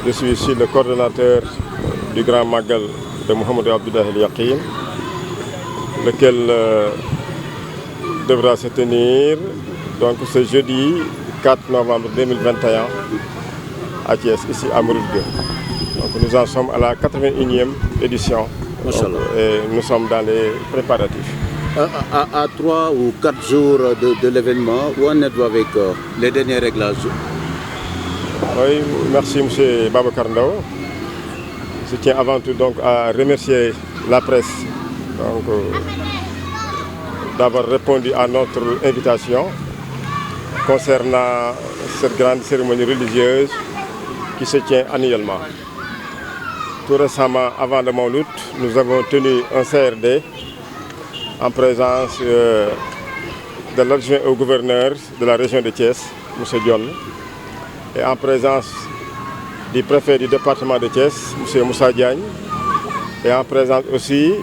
Je suis ici le coordonnateur du Grand Magal de Mohamed Abdullah El Yaqin, lequel devra se tenir donc ce jeudi 4 novembre 2021 à Thiès, ici à Mourid 2. Donc nous en sommes à la 81e édition. Donc, et nous sommes dans les préparatifs. À 3 ou 4 jours de l'événement, où en êtes-vous avec les derniers réglages? Oui, merci M. Babacar Ndao. Je tiens avant tout donc à remercier la presse d'avoir répondu à notre invitation concernant cette grande cérémonie religieuse qui se tient annuellement. Tout récemment, avant le Mawlud, nous avons tenu un CRD en présence de l'adjoint au gouverneur de la région de Thiès, M. Diol, et en présence du préfet du département de Thiès, M. Moussa Diagne, et en présence aussi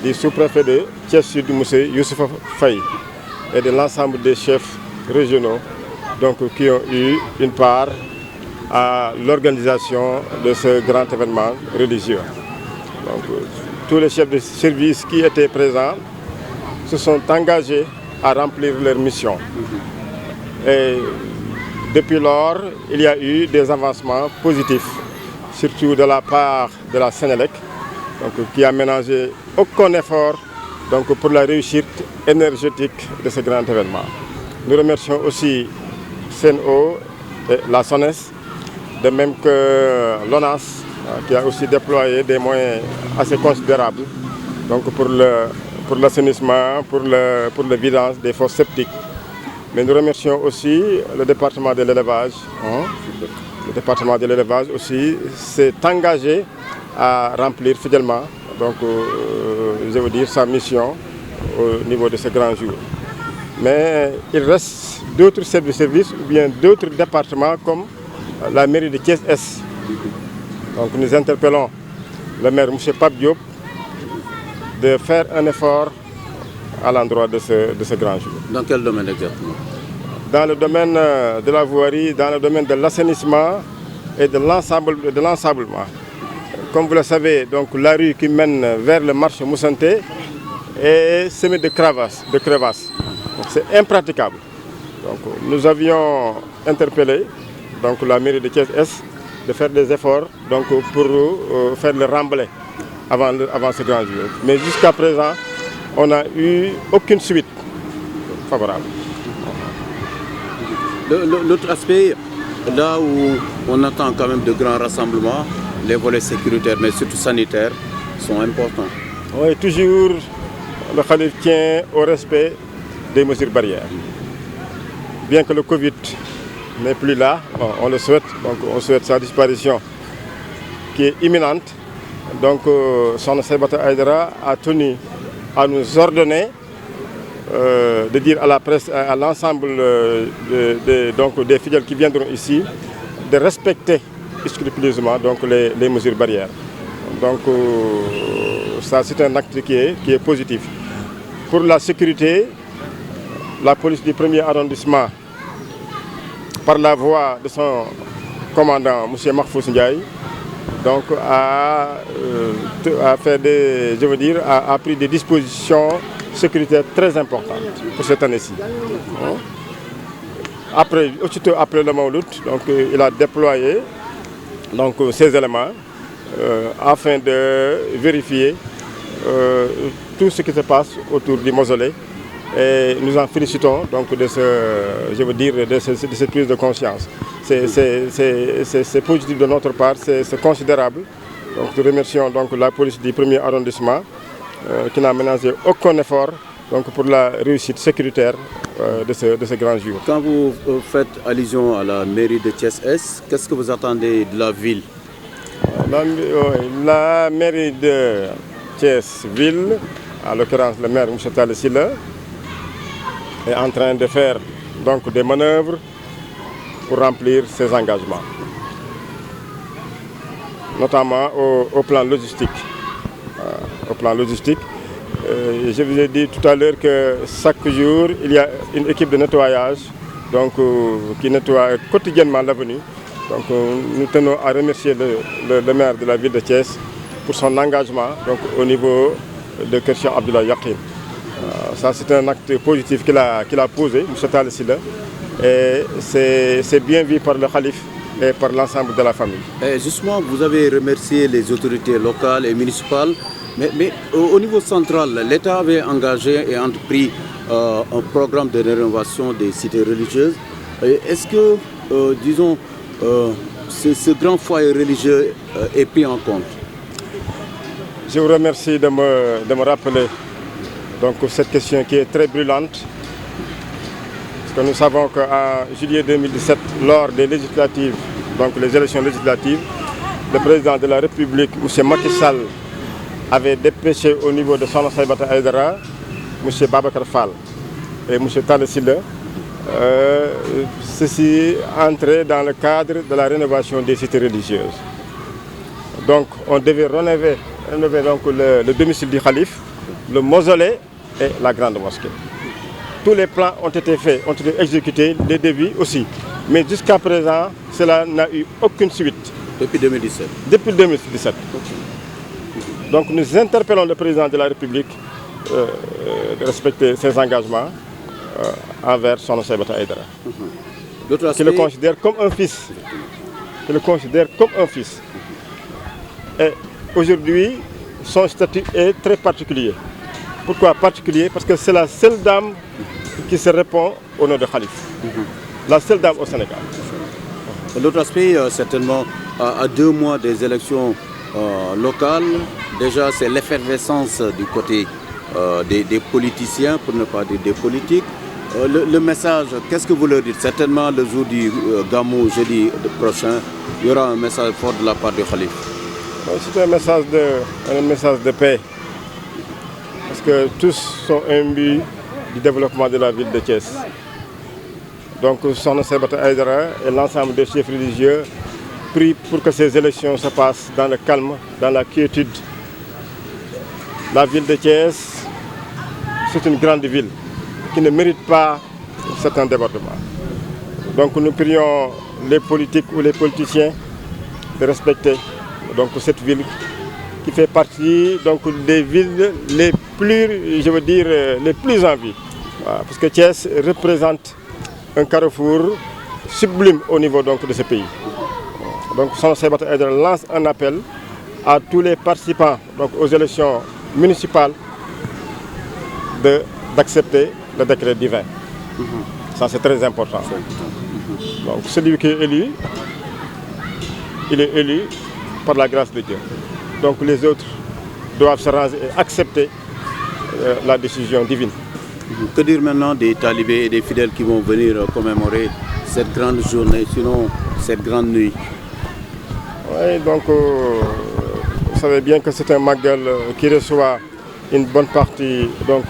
du sous-préfet de Thiès Sud, M. Youssoufa Faye, et de l'ensemble des chefs régionaux donc, qui ont eu une part à l'organisation de ce grand événement religieux. Donc, tous les chefs de service qui étaient présents se sont engagés à remplir leur mission. Et depuis lors, il y a eu des avancements positifs, surtout de la part de la Sénélec, qui a ménagé aucun effort pour la réussite énergétique de ce grand événement. Nous remercions aussi Sen'Eau et la SONES, de même que l'ONAS, qui a aussi déployé des moyens assez considérables pour l'assainissement, pour le vidange des fosses septiques. Mais nous remercions aussi le département de l'élevage. Le département de l'élevage aussi s'est engagé à remplir fidèlement sa mission au niveau de ce grand jour. Mais il reste d'autres services ou bien d'autres départements comme la mairie de Thiès-Est. Donc nous interpellons le maire M. Pape Diop de faire un effort à l'endroit de ce grand jour. Dans quel domaine exactement? Dans le domaine de la voirie, dans le domaine de l'assainissement et de l'ensablement. Comme vous le savez, donc, la rue qui mène vers le marché Moussanté est semée de crevasses. C'est impraticable. Donc, nous avions interpellé la mairie de Thiès-Est de faire des efforts pour faire le remblai avant ce grand jour. Mais jusqu'à présent, on n'a eu aucune suite favorable. L'autre aspect, là où on attend quand même de grands rassemblements, les volets sécuritaires, mais surtout sanitaires, sont importants. Oui, toujours le Khalif tient au respect des mesures barrières. Bien que le Covid n'est plus là, on le souhaite, on souhaite sa disparition qui est imminente. Donc, son Saïbata Aïdara a tenu à nous ordonner de dire à la presse, à l'ensemble des fidèles qui viendront ici, de respecter scrupuleusement les mesures barrières. Donc ça c'est un acte qui est positif. Pour la sécurité, la police du 1er arrondissement, par la voix de son commandant, M. Mahfous Ndiaye, a pris des dispositions sécuritaires très importantes pour cette année-ci. Aussitôt après le Mawlud, il a déployé ces éléments afin de vérifier tout ce qui se passe autour du mausolée. Et nous en félicitons de cette prise de conscience. C'est positif de notre part, c'est considérable. Donc, nous remercions la police du 1er arrondissement qui n'a ménagé aucun effort pour la réussite sécuritaire de ce grand jour. Quand vous faites allusion à la mairie de Thiès-Est, qu'est-ce que vous attendez de la ville? La mairie de Thiès-Ville, en l'occurrence le maire M. Talla Sylla, est en train de faire des manœuvres pour remplir ses engagements, notamment au plan logistique. Je vous ai dit tout à l'heure que chaque jour, il y a une équipe de nettoyage qui nettoie quotidiennement l'avenue Donc nous tenons à remercier le maire de la ville de Thiès pour son engagement donc, au niveau de Cheikh Abdoulaye Yakhine. Ça c'est un acte positif qu'il a posé, M. Talla Sylla, et c'est bien vu par le Khalif et par l'ensemble de la famille. Et justement, vous avez remercié les autorités locales et municipales, mais au niveau central, l'État avait engagé et entrepris un programme de rénovation des cités religieuses. Est-ce que, disons, ce grand foyer religieux est pris en compte? Je vous remercie de me rappeler donc, cette question qui est très brûlante. Parce que nous savons qu'en juillet 2017, lors des législatives, donc les élections législatives, le président de la République, M. Macky Sall, avait dépêché au niveau de Sokhna Saïbata Aïdara, M. Babacar Fall et M. Talla Sylla, ceci entrait dans le cadre de la rénovation des cités religieuses. Donc on devait rénover donc, le domicile du Khalif, le mausolée et la grande mosquée. Tous les plans ont été faits, ont été exécutés, les devis aussi. Mais jusqu'à présent, cela n'a eu aucune suite. Depuis 2017. Depuis 2017. Donc nous interpellons le président de la République de respecter ses engagements envers Sokhna Saïbata Aïdara. Qui le considère comme un fils. Qui le considère comme un fils. Et aujourd'hui, son statut est très particulier. Pourquoi particulier? Parce que c'est la seule dame qui se répond au nom de Khalif. La seule dame au Sénégal. L'autre aspect, certainement, à 2 mois des élections locales, déjà c'est l'effervescence du côté des politiciens, pour ne pas dire des politiques. Le message, qu'est-ce que vous leur dites? Certainement, le jour du Gamou, jeudi prochain, il y aura un message fort de la part du Khalif. C'est un message de paix. Parce que tous sont imbus du développement de la ville de Thiès. Donc, Sokhna Saïbata Aïdara et l'ensemble des chefs religieux prient pour que ces élections se passent dans le calme, dans la quiétude. La ville de Thiès, c'est une grande ville qui ne mérite pas certains débordements. Donc, nous prions les politiques ou les politiciens de respecter donc, cette ville qui fait partie donc, des villes les plus, je veux dire, les plus en vie. Voilà, parce que Thiès représente un carrefour sublime au niveau donc, de ce pays. Donc Sokhna Saïbata Aïdara lance un appel à tous les participants donc, aux élections municipales d'accepter le décret divin. Ça c'est très important. Donc celui qui est élu, il est élu par la grâce de Dieu. Donc les autres doivent se ranger et accepter la décision divine. Que dire maintenant des talibés et des fidèles qui vont venir commémorer cette grande journée, sinon cette grande nuit? Oui, donc vous savez bien que c'est un magal qui reçoit une bonne partie donc,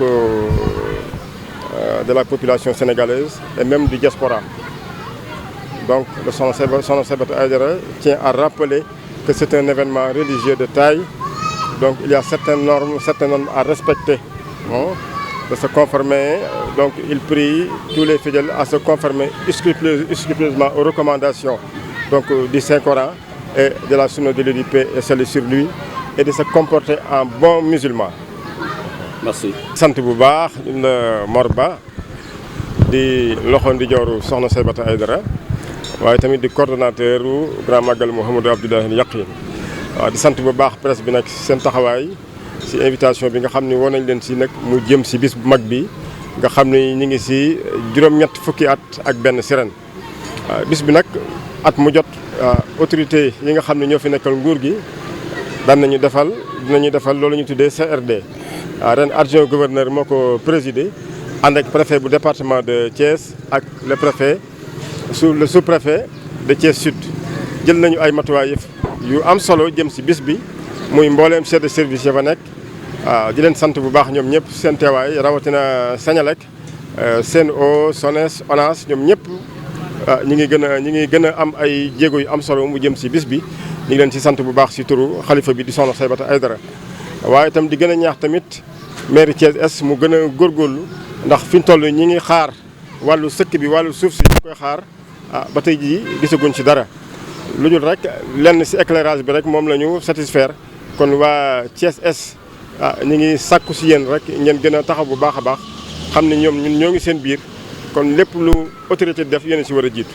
de la population sénégalaise et même du diaspora. Donc le Sokhna Saïbata Aïdara tient à rappeler que c'est un événement religieux de taille. Donc il y a certaines normes à respecter. Hein, de se conformer, donc il prie tous les fidèles à se conformer scrupuleusement aux recommandations donc, du Saint-Coran et de la sunna de l'Édit et celle sur lui, et de se comporter en bon musulman. Merci. Sant bu baax Morba di loxo ndijooru Sokhna Saïbata Aïdara waaye tamit di coordonnateur u Grand Magal Mouhamadou Abdoulaye Yakhine. waaw di sant bu baax presse bi nag seen taxawaay ci invitation bi nga xam ne woon nañ leen ci nag mu jëm ci bis bu mag bi nga xam ne ñu ngi ci juróom-ñett fukki at ak benn ci ren. bis bi nag at mu jot autorité yi nga xam ne ñoo fi nekkal nguur gi dinañu defal loolu ñu tuddee CRD. ren adjoint gouverneur moo ko présidé ànd ak préfet bu département de Thiès ak le préfet le sous-préfet de Thiès Sud. jël nañu ay matuwaay yu am solo jëm ci bis bi muy mbooleem chef de service ya fa nekk di leen sant bu baax ñoom ñëpp seen teewaay rawatina Senelec Sen'Eau SONES ONAS ñoom ñëpp ñi ngi gën a am ay jéego yu am solo mu jëm ci bis bi ñu ngi leen ci sant bu baax ci turu xalifa bi di Sokhna Saïbata Aïdara. waaye itam di gën a ñaax tamit maire Thiès Est mu gën a góorgóorlu ndax fi ñu toll ñi ngi xaar wàllu sëkk bi wàllu suuf si ñu koy xaar ba tey jii gisaguñ ci dara lu dul rek lenn ci éclairage bi rek moom la ñu satisfaire kon waa Thiès Est ñu ngi sàkku ci yéen rek ngeen gën a taxaw bu baax a baax xam ne ñoom ñun ñoo ngi seen biir kon lépp lu autorité def yéen ci war a jiitu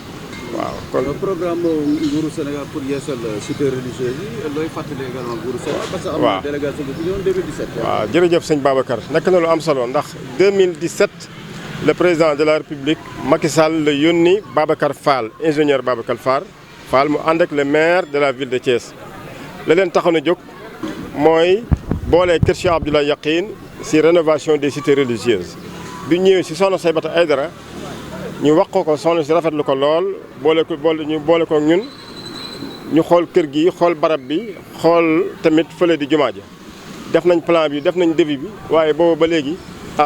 waaw. kon programme nguuru Sénégal pour yeesal cité religieuse yi looy fàttali également nguuru Sénégal. parce que am na délégation bi fi ñëwoon 2017. waaw jërëjëf sëñ Babacar nekk na lu am solo ndax 2017 le président de la République Macky Sall la yónni Babacar Fall ingénieur Babacar Fall mu ànd ak le maire de la ville de Thiès la leen taxoon a jóg mooy boole kër Cheikh Abdoulaye Yakhine ci rénovation des cités religieuses bi ñëwee ci soxna Saybata Aïdara ñu wax ko soxna si rafetlu ko lool boole ko ñun ñu xool kër gi xool barab bi xool tamit fële di jumaa ja def nañ plan bi def nañ devis bi waaye boobu ba léegi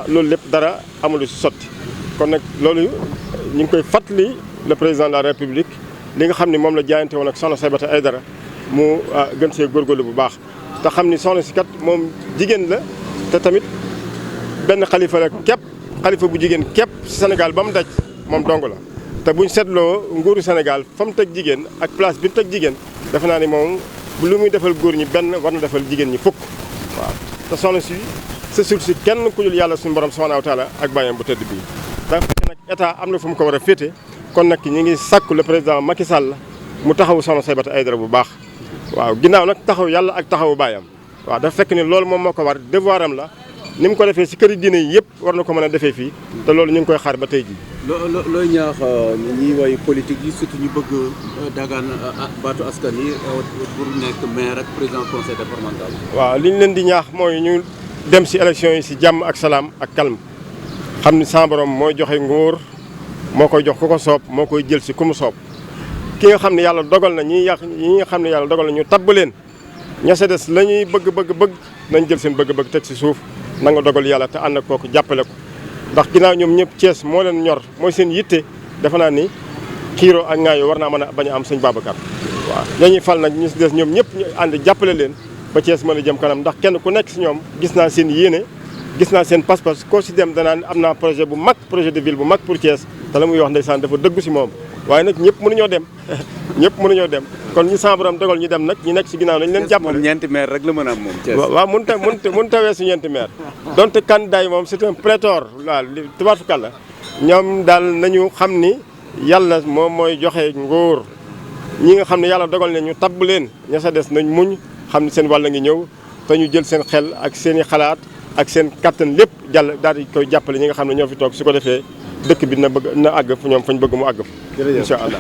loolu lépp dara amul ci sotti kon nag loolu ñu ngi koy fàttali le président de la République li nga xam ne moom la jaayante woon ak soxna Saybata Aïdara mu gën see góorgóorlu bu baax te xam ni soxna si kat moom jigéen la te tamit benn xalifa la képp xalifa bu jigéen képp ci Sénégal ba mu daj moom dong la te buñ seetloo nguuru Sénégal fa mu teg jigéen ak place bi mu teg jigéen defe naa ni moom lu muy defal góor ñi benn war na defal jigéen ñi fukk waaw te soxna si sësul si kenn ku dul yàlla suñu borom subhanahu wa taala ak bàyyam bu tëdd bii dafa fekk nag état am na fu mu ko war a féete kon nag ñi ngi sàkku le président Macky Sall mu taxawu soxna Saybata Aïdara bu baax waaw ginnaaw nag taxaw yàlla ak taxawu baayam waaw dafa fekk ni loolu moom moo ko war devoir am la ni mu ko defee ci këri diine yi yëpp war na ko mën a defee fii te loolu ñu ngi koy xaar ba tey jii. looy ñaax ñi way politique yi surtout ñu bëgg dagaan baatu askan yi pour nekk maire ak président conseil départemental. waaw li ñu leen di ñaax mooy ñu dem ci élection yi ci jàmm ak salaam ak calme xam ni sa borom mooy joxe nguur moo koy jox ku ko soob moo koy jël ci ku mu soob ki nga xam ne yàlla dogal na ñi nga xam ne yàlla dogal na ñu tabb leen ña sa des la ñuy bëgg nañ jël seen bëgg-bëgg teg ci suuf na nga dogal yàlla te ànd ak kooku jàppale ko ndax ginnaaw ñoom ñëpp Thiès moo leen ñor mooy seen yitte defe naa ni xiiroo ak ŋaayoo war naa mën a bañ a am sëñ Babacar waaw ñañuy fal nag ñu si des ñoom ñëpp ñu ànd jàppale leen ba Thiès mën a jëm kanam ndax kenn ku nekk si ñoom gis naa seen yéene gis naa seen pas-pas koo si dem danaan am naa projet bu mag projet de ville bu mag pour Thiès te la muy wax ndeysaan dafa dëggu si moom waaye nag ñëpp mënuñoo dem ñëpp mënuñoo dem kon ñu sa borom dogal ñu dem nag ñu nekk si ginnaaw nañ leen jàppale moom ñeenti maire rek la mën a am moom Thiès waaw mënut a weesu ñeenti maire donte candidat yi moom c'est un pléthore waaw li tubaarkalla ñoom daal nañu xam ni yàlla moom mooy joxe nguur ñi nga xam ne yàlla dogal ne ñu tabb leen ña sa des nañ muñ xam ne seen wàll ngi ñëw te ñu jël seen xel ak seen i xalaat ak seen kattan lépp jàll daal di koy jàppale ñi nga xam ne ñoo fi toog su ko defee dëkk bi na àgg fu ñoom fañ bëgg mu àgg fa incha allah